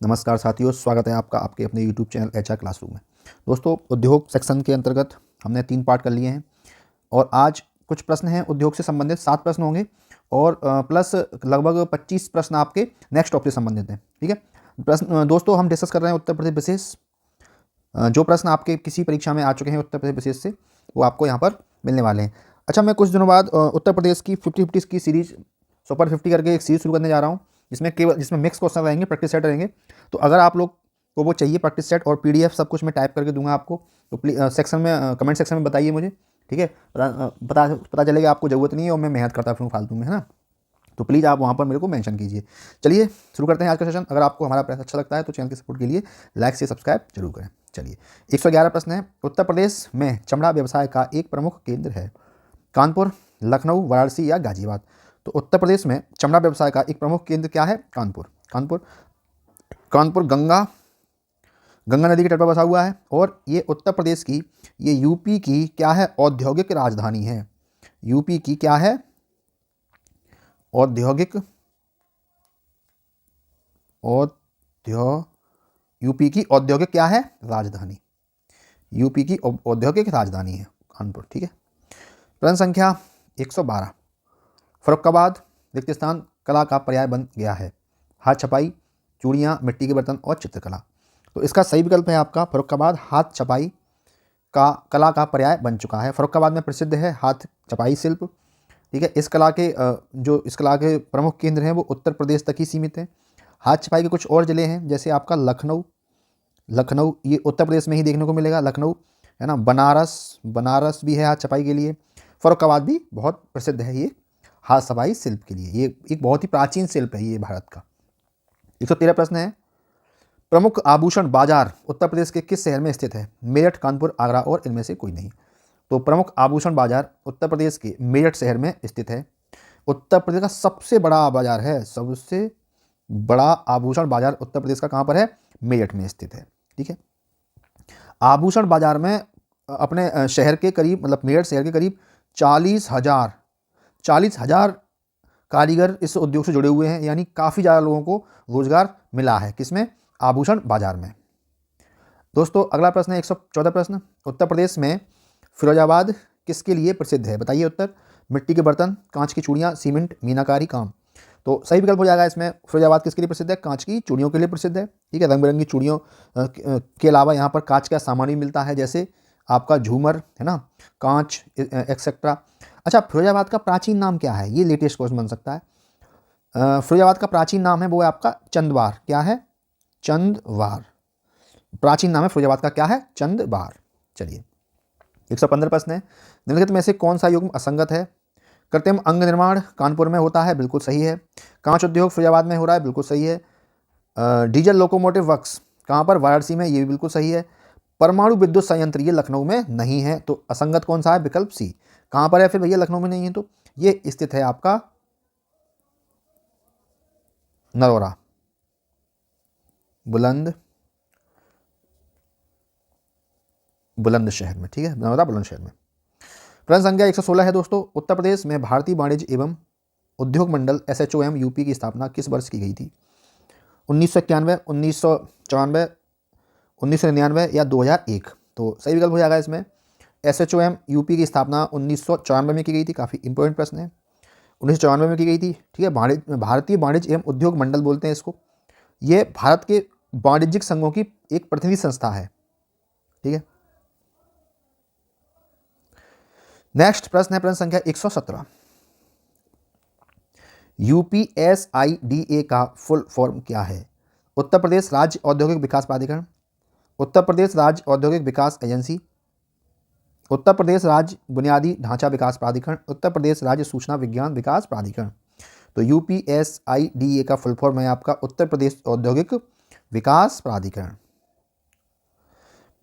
नमस्कार साथियों, स्वागत है आपका आपके अपने YouTube चैनल एचआर क्लासरूम में। दोस्तों, उद्योग सेक्शन के अंतर्गत हमने 3 पार्ट कर लिए हैं और आज कुछ प्रश्न हैं उद्योग से संबंधित। 7 प्रश्न होंगे और प्लस लगभग 25 प्रश्न आपके नेक्स्ट टॉपिक से संबंधित हैं। ठीक है, प्रश्न दोस्तों हम डिस्कस कर रहे हैं उत्तर प्रदेश विशेष। जो प्रश्न आपके किसी परीक्षा में आ चुके हैं उत्तर प्रदेश विशेष से, वो आपको यहाँ पर मिलने वाले हैं। अच्छा, मैं कुछ दिनों बाद उत्तर प्रदेश की 50-50 की सीरीज सुपर 50 करके एक सीरीज शुरू करने जा रहा हूँ, जिसमें मिक्स क्वेश्चन रहेंगे, प्रैक्टिस सेट रहेंगे। तो अगर आप लोग को वो चाहिए प्रैक्टिस सेट और PDF सब कुछ मैं टाइप करके दूंगा आपको, तो सेक्शन में कमेंट सेक्शन में बताइए मुझे। ठीक है, पता चलेगा आपको ज़रूरत नहीं है और मैं मेहनत करता फिर फालतू में, है ना। तो प्लीज़ आप वहाँ पर मेरे को मेंशन कीजिए। चलिए शुरू करते हैं आज का सेशन। अगर आपको हमारा प्रयास अच्छा लगता है तो चैनल की सपोर्ट के लिए लाइक से सब्सक्राइब जरूर करें। चलिए, 111 प्रश्न है। उत्तर प्रदेश में चमड़ा व्यवसाय का एक प्रमुख केंद्र है। कानपुर, लखनऊ, वाराणसी या गाजियाबाद। तो उत्तर प्रदेश में चमड़ा व्यवसाय का एक प्रमुख केंद्र क्या है? कानपुर। कानपुर गंगा नदी के तट पर बसा हुआ है और ये उत्तर प्रदेश की, ये यूपी की क्या है? औद्योगिक राजधानी है। यूपी की क्या है? यूपी की औद्योगिक क्या है? राजधानी। यूपी की औद्योगिक राजधानी है कानपुर। ठीक है, प्रश्न संख्या 112। फर्रुखाबाद रिक्त स्थान कला का पर्याय बन गया है। हाथ छपाई, चूड़ियाँ, मिट्टी के बर्तन और चित्रकला। तो इसका सही विकल्प है आपका फर्रुखाबाद हाथ छपाई का कला का पर्याय बन चुका है। फर्रुखाबाद में प्रसिद्ध है हाथ छपाई शिल्प। ठीक है, इस कला के प्रमुख केंद्र हैं वो उत्तर प्रदेश तक ही सीमित हैं। हाथ छपाई के कुछ और ज़िले हैं, जैसे आपका लखनऊ ये उत्तर प्रदेश में ही देखने को मिलेगा, लखनऊ, है ना। बनारस भी है हाथ छपाई के लिए। फर्रुखाबाद भी बहुत प्रसिद्ध है ये हाथ छपाई शिल्प के लिए। ये एक बहुत ही प्राचीन शिल्प है ये भारत का। 113 प्रश्न है। प्रमुख आभूषण बाजार उत्तर प्रदेश के किस शहर में स्थित है? मेरठ, कानपुर, आगरा और इनमें से कोई नहीं। तो प्रमुख आभूषण बाजार उत्तर प्रदेश के मेरठ शहर में स्थित है। उत्तर प्रदेश का सबसे बड़ा बाजार है, सबसे बड़ा आभूषण बाजार उत्तर प्रदेश का कहाँ पर है? मेरठ में स्थित है। ठीक है, आभूषण बाजार में अपने शहर के करीब, मतलब मेरठ शहर के करीब 40,000 कारीगर इस उद्योग से जुड़े हुए हैं, यानी काफ़ी ज़्यादा लोगों को रोजगार मिला है। किसमें? आभूषण बाजार में। दोस्तों, अगला प्रश्न है 114 प्रश्न। उत्तर प्रदेश में फिरोजाबाद किसके लिए प्रसिद्ध है? बताइए उत्तर। मिट्टी के बर्तन, कांच की चूड़ियाँ, सीमेंट, मीनाकारी काम। तो सही विकल्प हो जाएगा इसमें, फिरोजाबाद किसके लिए प्रसिद्ध है? कांच की चूड़ियों के लिए प्रसिद्ध है। ठीक है, रंग बिरंगी चूड़ियों के अलावा यहाँ पर कांच का सामान भी मिलता है, जैसे आपका झूमर, है ना, कांच एक्सेट्रा। अच्छा, फिरोजाबाद का प्राचीन नाम क्या है? ये लेटेस्ट क्वेश्चन बन सकता है। फिरोजाबाद का प्राचीन नाम है वो है आपका चंदवार। क्या है? चंदवार। प्राचीन नाम है फिरोजाबाद का, क्या है? चंदवार। चलिए, 115 प्रश्न है। निम्नलिखित में से कौन सा युग्म असंगत है? कृत्रिम अंग निर्माण कानपुर में होता है, बिल्कुल सही है। कांच उद्योग फिरोजाबाद में हो रहा है, बिल्कुल सही है। डीजल लोकोमोटिव वर्क्स कहाँ पर? वाराणसी में, ये भी बिल्कुल सही है। परमाणु विद्युत संयंत्र ये लखनऊ में नहीं है, तो असंगत कौन सा है? विकल्प सी। कहाँ पर है फिर भैया? लखनऊ में नहीं है, तो ये स्थित है आपका नरोरा, बुलंद शहर में। ठीक है, नरोरा बुलंद शहर में। प्रश्न संख्या 116 है दोस्तों। उत्तर प्रदेश में भारतीय वाणिज्य एवं उद्योग मंडल SHOM यूपी की स्थापना किस वर्ष की गई थी? 1991, 1994, 1999 या 2001। तो सही विकल्प हो जाएगा इसमें SHOM यूपी की स्थापना 1994 में की गई थी। काफ़ी इंपॉर्टेंट प्रश्न है, 1994 में की गई थी। ठीक है, भारतीय वाणिज्य एवं उद्योग मंडल बोलते हैं इसको। ये भारत के वाणिज्यिक संघों की एक प्रतिनिधि संस्था है। ठीक है, नेक्स्ट प्रश्न है प्रश्न संख्या 117। UPSIDA का फुल फॉर्म क्या है? उत्तर प्रदेश राज्य औद्योगिक विकास प्राधिकरण, उत्तर प्रदेश राज्य औद्योगिक विकास एजेंसी, उत्तर प्रदेश राज्य बुनियादी ढांचा विकास प्राधिकरण, उत्तर प्रदेश राज्य सूचना विज्ञान विकास प्राधिकरण। तो UPSIDA का फुल फॉर्म है आपका उत्तर प्रदेश औद्योगिक विकास प्राधिकरण।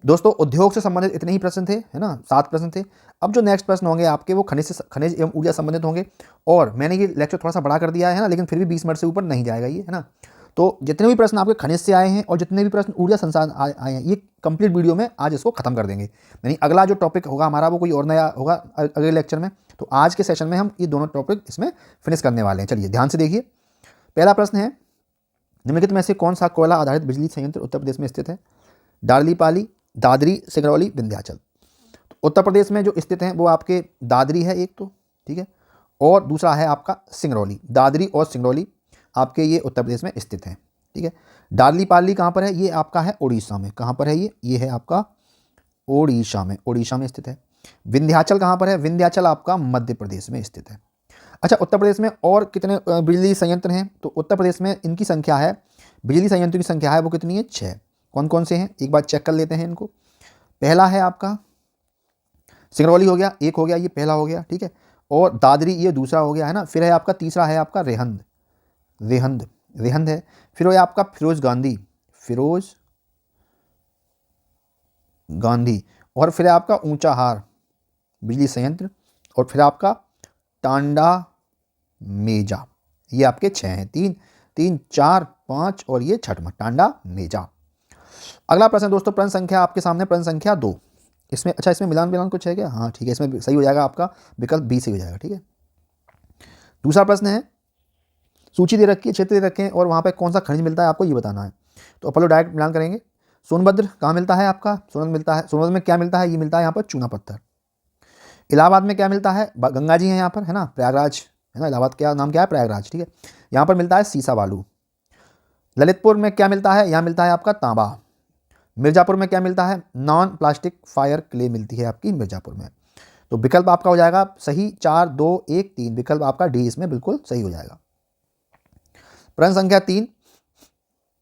दोस्तों, उद्योग से संबंधित इतने ही प्रश्न थे, है ना, 7 प्रश्न थे। अब जो नेक्स्ट प्रश्न होंगे आपके वो खनिज एवं ऊर्जा संबंधित होंगे। और मैंने ये लेक्चर थोड़ा सा बड़ा कर दिया है ना, लेकिन फिर भी 20 मिनट से ऊपर नहीं जाएगा ये, है ना। तो जितने भी प्रश्न आपके खनिज से आए हैं और जितने भी प्रश्न ऊर्जा संसाधन आए हैं, ये कंप्लीट वीडियो में आज इसको खत्म कर देंगे। यानी अगला जो टॉपिक होगा हमारा वो कोई और नया होगा अगले लेक्चर में। तो आज के सेशन में हम ये दोनों टॉपिक इसमें फिनिश करने वाले हैं। चलिए ध्यान से देखिए। पहला प्रश्न है, निम्नलिखित में से कौन सा कोयला आधारित बिजली संयंत्र उत्तर प्रदेश में स्थित है? दार्लीपाली, दादरी, सिंगरौली, विंध्याचल। तो उत्तर प्रदेश में जो स्थित हैं वो आपके दादरी है एक तो, ठीक है, और दूसरा है आपका सिंगरौली। दादरी और सिंगरौली आपके ये उत्तर प्रदेश में स्थित हैं, ठीक है। दार्लीपाली कहाँ पर है? ये आपका है उड़ीसा में। कहाँ पर है ये है आपका ओडिशा में, ओडिशा में स्थित है। विंध्याचल कहाँ पर है? विंध्याचल आपका मध्य प्रदेश में स्थित है। अच्छा, उत्तर प्रदेश में और कितने बिजली संयंत्र हैं? तो उत्तर प्रदेश में इनकी संख्या है, बिजली संयंत्र की संख्या है वो कितनी है? 6। कौन कौन से हैं एक बार चेक कर लेते हैं इनको। पहला है आपका सिंगरौली हो गया, एक हो गया, ये पहला हो गया, ठीक है, और दादरी ये दूसरा हो गया है ना। फिर है आपका तीसरा है आपका रेहंद, रेहंद रेहंद है। फिर है आपका फिरोज गांधी, फिरोज गांधी, और फिर है आपका ऊंचाहार बिजली संयंत्र, और फिर आपका टांडा मेजा। ये आपके 6 हैं, 3 3 4 5 और ये छठवां टांडा मेजा। अगला प्रश्न दोस्तों, प्रश्न संख्या आपके सामने, प्रश्न संख्या 2। इसमें अच्छा, इसमें मिलान कुछ है क्या? हाँ ठीक है, इसमें सही हो जाएगा आपका विकल्प बी सही हो जाएगा, ठीक है। दूसरा प्रश्न है, सूची दे रखी है, क्षेत्र दे रखे हैं और वहाँ पे कौन सा खनिज मिलता है आपको ये बताना है। तो अपन लोग डायरेक्ट मिलान करेंगे। सोनभद्र कहाँ मिलता है आपका? सोनभद्र मिलता है, सोनभद्र में क्या मिलता है? ये मिलता है यहाँ पर चूना पत्थर। इलाहाबाद में क्या मिलता है? गंगा जी हैं यहाँ पर, है ना, प्रयागराज है ना, इलाहाबाद क्या नाम क्या है? प्रयागराज, ठीक है। यहाँ पर मिलता है सीसा बालू। ललितपुर में क्या मिलता है? यहाँ मिलता है आपका तांबा। मिर्ज़ापुर में क्या मिलता है? नॉन प्लास्टिक फायर क्ले मिलती है आपकी मिर्ज़ापुर में। तो विकल्प आपका हो जाएगा सही 4 2 1 3, विकल्प आपका डी इसमें बिल्कुल सही हो जाएगा। प्रश्न संख्या 3,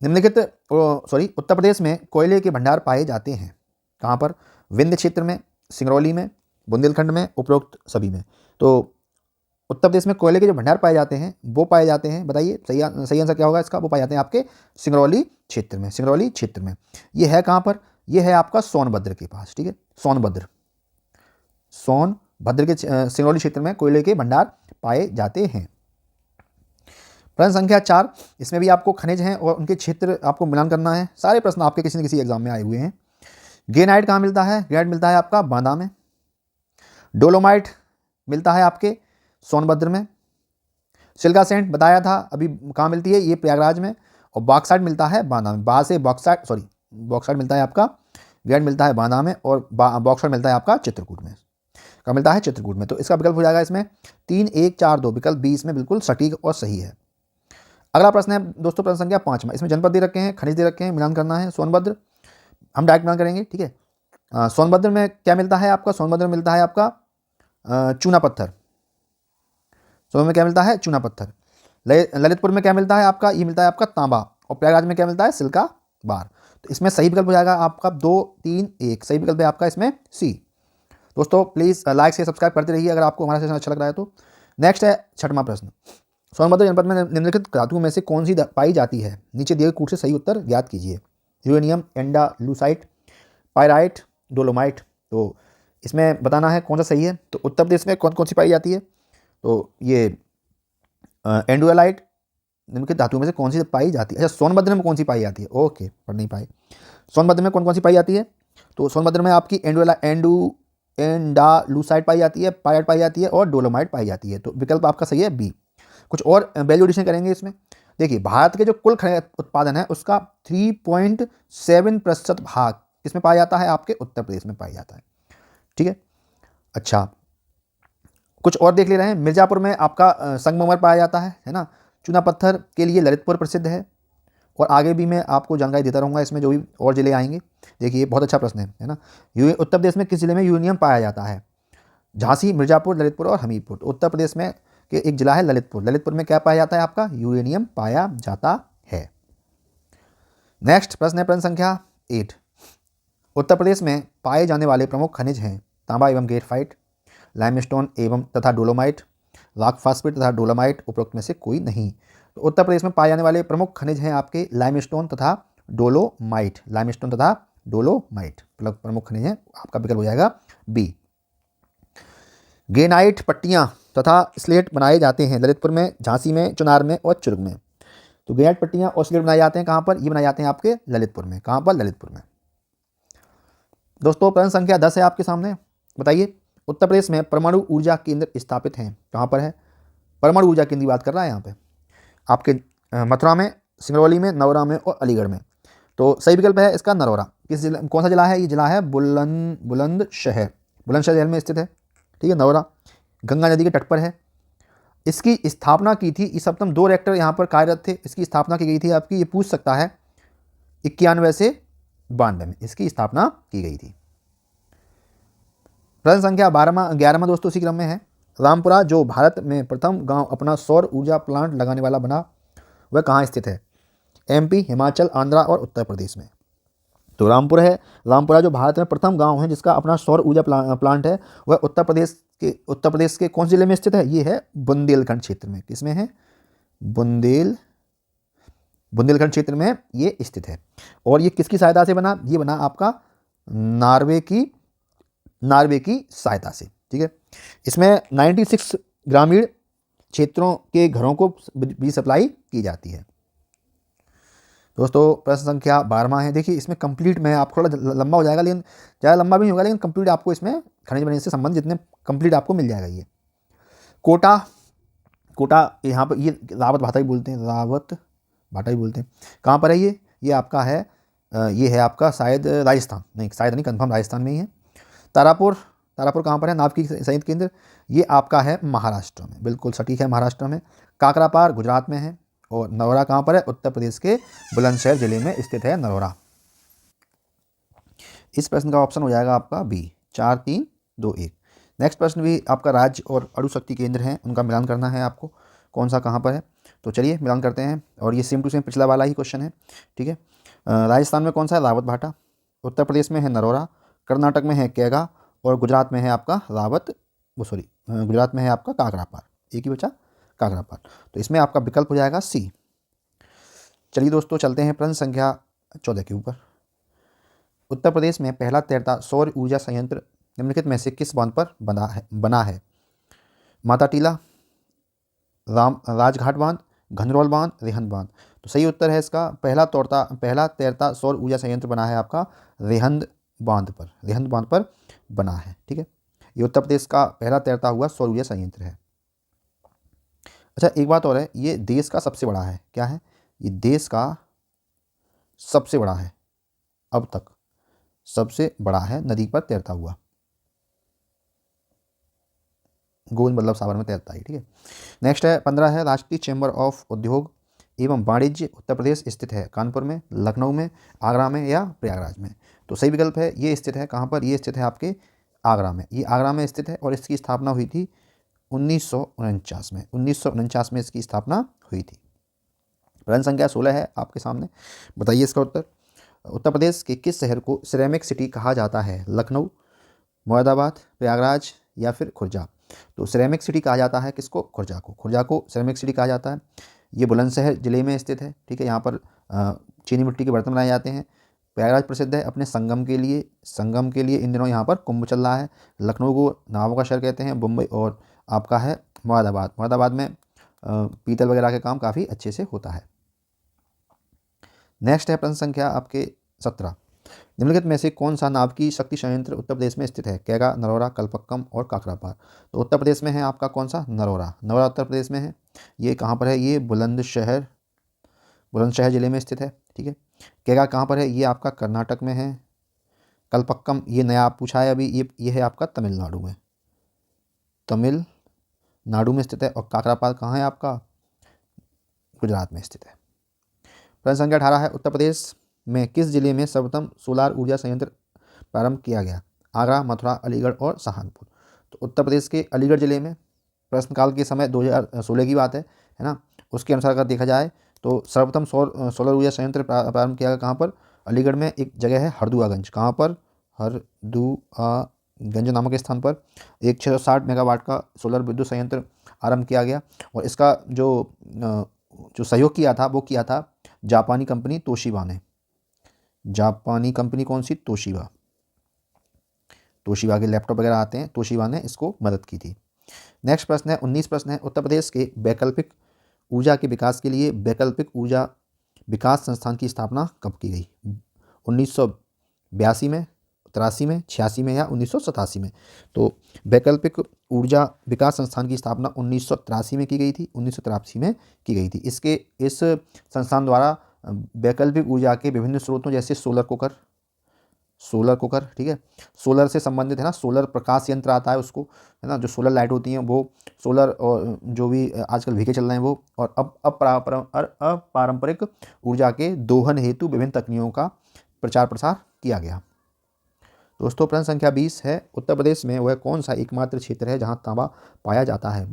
निम्नलिखित उत्तर प्रदेश में कोयले के भंडार पाए जाते हैं कहाँ पर? विंध्य क्षेत्र में, सिंगरौली में, बुंदेलखंड में, उपरोक्त सभी में। तो उत्तर प्रदेश में कोयले के जो भंडार पाए जाते हैं वो पाए जाते हैं, बताइए सही आंसर क्या होगा इसका? वो पाए जाते हैं आपके सिंगरौली क्षेत्र में, सिंगरौली क्षेत्र में। ये है कहाँ पर? ये है आपका सोनभद्र के पास, ठीक है, सोनभद्र, सोनभद्र के सिंगरौली क्षेत्र में कोयले के भंडार पाए जाते हैं। प्रश्न संख्या 4, इसमें भी आपको खनिज हैं और उनके क्षेत्र आपको मिलान करना है। सारे प्रश्न आपके किसी न किसी एग्जाम में आए हुए हैं। ग्रेनाइट कहाँ मिलता है? ग्रेनाइट मिलता है आपका बांदा में। डोलोमाइट मिलता है आपके सोनभद्र में। सिल्का सैंड बताया था अभी कहाँ मिलती है? ये प्रयागराज में। और बॉक्साइट मिलता है बांदा में। बॉक्साइट मिलता है आपका, ग्रेनाइट मिलता है बांदा में, और बॉक्साइट मिलता है आपका चित्रकूट में। कहाँ मिलता है? चित्रकूट में। तो इसका विकल्प हो जाएगा इसमें 3 1 4 2, विकल्प बी इसमें बिल्कुल सटीक और सही है। अगला प्रश्न है दोस्तों, प्रश्न संख्या 5 में। इसमें जनपद दे रखे हैं, खनिज दे रखे हैं, मिलान करना है। सोनभद्र हम डायरेक्ट मिलान करेंगे, ठीक है। सोनभद्र में क्या मिलता है आपका? सोनभद्र में मिलता है आपका चूना पत्थर। सोनभद्र में क्या मिलता है? चूना पत्थर। ललितपुर में क्या मिलता है आपका? ये मिलता है आपका तांबा। और प्रयागराज में क्या मिलता है? सिल्का बार। तो इसमें सही विकल्प हो जाएगा आपका 2 3 1, सही विकल्प है आपका इसमें सी। दोस्तों प्लीज़ लाइक से सब्सक्राइब करते रहिए अगर आपको हमारा सेशन अच्छा लग रहा है तो। नेक्स्ट है छठवां प्रश्न, सोनभद्र जनपद में निम्नलिखित धातुओं में से कौन सी पाई जाती है? नीचे दिए कूट से सही उत्तर ज्ञात कीजिए। Uranium, andalusite, pyrite, dolomite. तो इसमें बताना है कौन सा सही है। तो उत्तर प्रदेश में कौन कौन सी पाई जाती है? तो ये एंडुअलाइट निम्नलिखित धातुओं में से कौन सी पाई जाती है? अच्छा, सोनभद्र में कौन सी पाई जाती है? ओके, पढ़ नहीं पाए। सोनभद्र में कौन कौन सी पाई जाती है? तो सोनभद्र में आपकी एंडालूसाइट पाई जाती है, पायराइट पाई जाती है और डोलोमाइट पाई जाती है। तो विकल्प आपका सही है बी। कुछ और वैल्यू एडिशन करेंगे इसमें। देखिए, भारत के जो कुल खनिज उत्पादन है उसका 3.7% भाग इसमें पाया जाता है, आपके उत्तर प्रदेश में पाया जाता है, ठीक है। अच्छा, कुछ और देख ले रहे हैं। मिर्ज़ापुर में आपका संगमरमर पाया जाता है ना। चूना पत्थर के लिए ललितपुर प्रसिद्ध है। और आगे भी मैं आपको जानकारी देता रहूँगा इसमें जो भी और जिले आएंगे। देखिए, बहुत अच्छा प्रश्न है ना। उत्तर प्रदेश में किस जिले में यूरेनियम पाया जाता है? झांसी, मिर्ज़ापुर, ललितपुर और हमीरपुर। तो उत्तर प्रदेश में कि एक जिला है ललितपुर। ललितपुर में क्या पाया जाता है? आपका यूरेनियम पाया जाता है। नेक्स्ट प्रश्न है प्रश्न संख्या 8, उत्तर प्रदेश में पाए जाने वाले प्रमुख खनिज हैं तांबा एवं ग्रेफाइट, लाइमस्टोन एवं तथा डोलोमाइट, रॉक फास्फेट तथा डोलोमाइट, उपरोक्त में से कोई नहीं। तो उत्तर प्रदेश में पाए जाने वाले प्रमुख खनिज हैं आपके लाइमस्टोन तथा डोलोमाइट। लाइमस्टोन तथा डोलोमाइट प्रमुख खनिज हैं, आपका विकल्प हो जाएगा बी। ग्रेनाइट पट्टियाँ तथा स्लेट बनाए जाते हैं ललितपुर में, झांसी में, चुनार में और चुर्ग में। तो ग्रेनाइट पट्टियाँ और स्लेट बनाए जाते हैं कहाँ पर? ये बनाए जाते हैं आपके ललितपुर में। कहाँ पर? ललितपुर में। दोस्तों प्रश्न संख्या 10 है आपके सामने। बताइए, उत्तर प्रदेश में परमाणु ऊर्जा केंद्र स्थापित हैं कहाँ पर है? परमाणु ऊर्जा केंद्र की बात कर रहा है यहाँ पे आपके मथुरा में, सिंगरौली में, नरोरा में और अलीगढ़ में। तो सही विकल्प है इसका नरोरा। किस जिला, कौन सा जिला है? ये जिला है बुलंदशहर। बुलंदशहर जिले में स्थित है, ठीक है। नरोरा गंगा नदी के तट पर है। इसकी स्थापना की थी, इस सप्तम 2 रिएक्टर यहाँ पर कार्यरत थे। इसकी स्थापना की गई थी आपकी, ये पूछ सकता है, 91 से 92 में इसकी स्थापना की गई थी। प्रश्न संख्या 11वां दोस्तों इसी क्रम में है। रामपुरा जो भारत में प्रथम गांव अपना सौर ऊर्जा प्लांट लगाने वाला बना, वह कहाँ स्थित है? एमपी, हिमाचल, आंध्रा और उत्तर प्रदेश में। तो रामपुरा है, रामपुरा जो भारत में प्रथम गांव है जिसका अपना सौर ऊर्जा प्लांट है, वह उत्तर प्रदेश के कौन से जिले में स्थित है? ये है बुंदेलखंड क्षेत्र में। किसमें है? बुंदेलखंड क्षेत्र में ये स्थित है। और ये किसकी सहायता से बना? ये बना आपका नार्वे की सहायता से, ठीक है। इसमें 96 ग्रामीण क्षेत्रों के घरों को बिजली सप्लाई की जाती है। दोस्तों प्रश्न संख्या 12वां है। देखिए इसमें कंप्लीट में आप थोड़ा लंबा हो जाएगा, लेकिन ज़्यादा लंबा भी नहीं होगा, लेकिन कंप्लीट आपको इसमें खनिज बनने से संबंध जितने कंप्लीट आपको मिल जाएगा। ये कोटा यहाँ पर, ये रावत भाटा भी बोलते हैं, कहाँ पर है ये आपका है, ये है आपका शायद राजस्थान, नहीं शायद नहीं, कंफर्म राजस्थान में ही है। तारापुर कहाँ पर है? नाभिकीय संयुक्त केंद्र, ये आपका है महाराष्ट्र में, बिल्कुल सटीक है, महाराष्ट्र में। काकरापार गुजरात में है। और नरोरा कहाँ पर है? उत्तर प्रदेश के बुलंदशहर जिले में स्थित है नरोरा। इस प्रश्न का ऑप्शन हो जाएगा आपका बी, 4, 3, 2, 1। नेक्स्ट प्रश्न भी आपका राज्य और अणुशक्ति केंद्र हैं, उनका मिलान करना है आपको, कौन सा कहाँ पर है। तो चलिए मिलान करते हैं, और ये सेम टू सेम पिछला वाला ही क्वेश्चन है, ठीक है। राजस्थान में कौन सा है? रावत भाटा। उत्तर प्रदेश में है नरोरा। कर्नाटक में है कैगा। और गुजरात में है आपका गुजरात में है आपका काकरापार। एक ही बचा, काकरापार। तो इसमें आपका विकल्प हो जाएगा सी। चलिए दोस्तों चलते हैं प्रश्न संख्या 14 के ऊपर। उत्तर प्रदेश में पहला तैरता सौर ऊर्जा संयंत्र निम्नलिखित में से किस बांध पर बना है? माता टीला, राजघाट बांध, घनरौल बांध, रेहंद बांध। तो सही उत्तर है इसका पहला तैरता सौर ऊर्जा संयंत्र बना है आपका रेहंद बांध पर बना है, ठीक है। ये उत्तर प्रदेश का पहला तैरता हुआ सौर ऊर्जा संयंत्र है। अच्छा एक बात और है, ये देश का सबसे बड़ा है। क्या है? ये देश का सबसे बड़ा है, अब तक सबसे बड़ा है नदी पर तैरता हुआ, गोविंद बल्लभ सागर में तैरता है, ठीक है। नेक्स्ट है 15 है। राष्ट्रीय चैम्बर ऑफ उद्योग एवं वाणिज्य उत्तर प्रदेश स्थित है कानपुर में, लखनऊ में, आगरा में या प्रयागराज में। तो सही विकल्प है ये स्थित है कहाँ पर? ये स्थित है आपके आगरा में। ये आगरा में स्थित है और इसकी स्थापना हुई थी 1949 में इसकी स्थापना हुई थी। प्रश्न संख्या 16 है आपके सामने, बताइए इसका उत्तर। उत्तर प्रदेश के किस शहर को सिरेमिक सिटी कहा जाता है? लखनऊ, मुरादाबाद, प्रयागराज या फिर खुर्जा। तो सिरेमिक सिटी कहा जाता है किसको? खुर्जा को। खुर्जा को सिरेमिक सिटी कहा जाता है। ये बुलंदशहर जिले में स्थित है, ठीक है। यहाँ पर चीनी मिट्टी के बर्तन बनाए जाते हैं। प्रयागराज प्रसिद्ध है अपने संगम के लिए इन दिनों यहाँ पर कुंभ चल रहा है। लखनऊ को नवाबों का शहर कहते हैं, मुंबई और आपका है मुरादाबाद में पीतल वगैरह के काम काफ़ी अच्छे से होता है। नेक्स्ट है प्रश्न संख्या आपके 17। निम्नलिखित में से कौन सा नाभिकीय शक्ति संयंत्र उत्तर प्रदेश में स्थित है? कैगा, नरोरा, कलपक्कम और काकरापार। तो उत्तर प्रदेश में है आपका कौन सा? नरोरा उत्तर प्रदेश में है। ये कहाँ पर है? ये बुलंदशहर जिले में स्थित है, ठीक है। कैगा कहाँ पर है? ये आपका कर्नाटक में है। कलपक्कम ये नया आप पूछा है अभी, ये है आपका तमिलनाडु में स्थित है। और काकरापार कहाँ है आपका? गुजरात में स्थित है। प्रश्न संख्या 18 है। उत्तर प्रदेश में किस जिले में सर्वप्रथम सोलार ऊर्जा संयंत्र प्रारंभ किया गया? आगरा, मथुरा, अलीगढ़ और सहारनपुर। तो उत्तर प्रदेश के अलीगढ़ जिले में प्रश्नकाल के समय 2016 की बात है ना। उसके अनुसार अगर देखा जाए तो सर्वप्रथम सोलर ऊर्जा संयंत्र प्रारंभ किया गया कहाँ पर? अलीगढ़ में एक जगह है हरदुआगंज। कहाँ पर? हरदुआगंज नामक स्थान पर एक 660 मेगावाट का सोलर विद्युत संयंत्र आरंभ किया गया। और इसका जो सहयोग किया था वो किया था जापानी कंपनी तोशिबा ने। जापानी कंपनी कौन सी? तोशिबा के लैपटॉप वगैरह आते हैं, तोशिबा ने इसको मदद की थी। नेक्स्ट प्रश्न है 19 प्रश्न है। उत्तर प्रदेश के वैकल्पिक ऊर्जा के विकास के लिए वैकल्पिक ऊर्जा विकास संस्थान की स्थापना कब की गई? 1982 में, 1983 में, 86 में या 1987 में? तो वैकल्पिक ऊर्जा विकास संस्थान की स्थापना 1983 में की गई थी, 1983 में की गई थी। इस संस्थान द्वारा वैकल्पिक ऊर्जा के विभिन्न स्रोतों जैसे सोलर कुकर, ठीक है, सोलर से संबंधित है ना, सोलर प्रकाश यंत्र आता है उसको, है ना, जो सोलर लाइट होती हैं वो, सोलर और जो भी आजकल व्हीकल चल रहे हैं वो, और अब अपारंपरिक ऊर्जा के दोहन हेतु विभिन्न तकनीकों का प्रचार प्रसार किया गया। दोस्तों प्रश्न संख्या 20 है, उत्तर प्रदेश में वह कौन सा एकमात्र क्षेत्र है जहां तांबा पाया जाता है?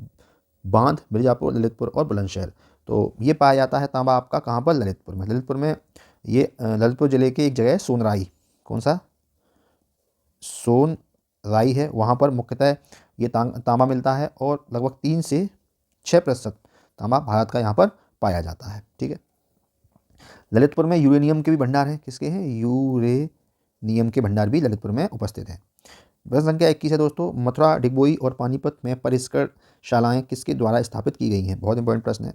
बांध, मिर्जापुर, ललितपुर और बुलंदशहर। तो ये पाया जाता है तांबा आपका कहाँ पर? ललितपुर में। ललितपुर में ये ललितपुर जिले के एक जगह है सोनराई, कौन सा? सोनराई है, वहाँ पर मुख्यतः ये तांबा मिलता है और लगभग 3 से 6% तांबा भारत का यहाँ पर पाया जाता है, ठीक है। ललितपुर में यूरेनियम के भी भंडार हैं, किसके हैं? यूरेनियम के भंडार भी ललितपुर में उपस्थित हैं। प्रश्न संख्या 21 है दोस्तों, मथुरा, डिगबोई और पानीपत में परिष्करण किसके द्वारा स्थापित की गई हैं? बहुत इंपॉर्टेंट प्रश्न है।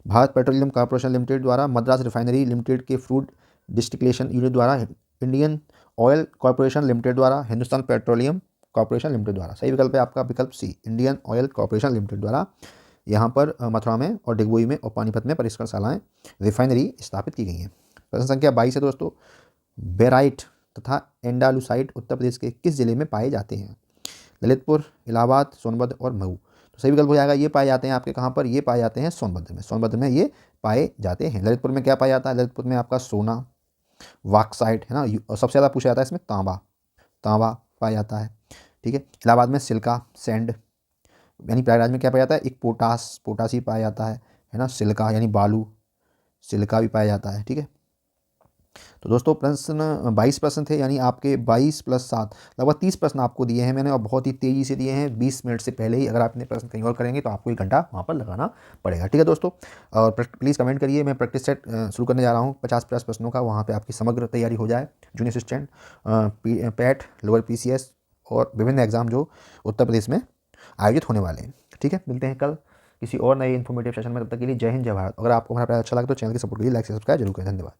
भारत पेट्रोलियम कॉर्पोरेशन लिमिटेड द्वारा, मद्रास रिफाइनरी लिमिटेड के फ्रूट डिस्टिलेशन यूनिट द्वारा, इंडियन ऑयल कॉर्पोरेशन लिमिटेड द्वारा, हिंदुस्तान पेट्रोलियम कॉर्पोरेशन लिमिटेड द्वारा। सही विकल्प है आपका विकल्प सी, इंडियन ऑयल कॉर्पोरेशन लिमिटेड द्वारा यहाँ पर मथुरा में और डिगबोई में और पानीपत में परिष्करणशालाएं, रिफाइनरी स्थापित की गई हैं। प्रश्न संख्या 22 है दोस्तों, बेराइट तथा एंडालुसाइट उत्तर प्रदेश के किस जिले में पाए जाते हैं? ललितपुर, इलाहाबाद, सोनभद्र और मऊ। तो सही विकल्प हो जाएगा, ये पाए जाते हैं आपके कहाँ पर? ये पाए जाते हैं सोनभद्र में। सोनभद्र में ये पाए जाते हैं। ललितपुर में क्या पाया जाता है? ललितपुर में आपका सोना, वाक्साइट, है ना, और सबसे ज़्यादा पूछा जाता है इसमें तांबा पाया जाता है, ठीक है। इलाहाबाद में सिल्का, सैंड, यानी प्रयागराज में क्या पाया जाता है? एक पोटास ही पाया जाता है ना, सिल्का यानी बालू, सिल्का भी पाया जाता है, ठीक है। तो दोस्तों प्रश्न 22 प्रश्न थे, यानी आपके 22 + 7 लगभग 30 प्रश्न आपको दिए हैं मैंने, और बहुत ही तेज़ी से दिए हैं, 20 मिनट से पहले ही। अगर आप अपने प्रश्न कहीं और करेंगे तो आपको 1 घंटा वहाँ पर लगाना पड़ेगा, ठीक है दोस्तों। और प्लीज़ कमेंट करिए, मैं प्रैक्टिस सेट शुरू करने जा रहा हूँ 50+ प्रश्नों का, वहाँ पर आपकी समग्र तैयारी हो जाए। Junior assistant, PAT, lower PCS और विभिन्न एग्जाम जो उत्तर प्रदेश में आयोजित होने वाले हैं, ठीक है। मिलते हैं कल किसी और नए इन्फॉर्मेटिव सेशन में, तब तक के लिए जय हिंद, जय भारत। अगर आपको हमारा प्रयास अच्छा लगा तो चैनल की सपोर्ट कीजिए, लाइक से सब्सक्राइब जरूर करें। धन्यवाद।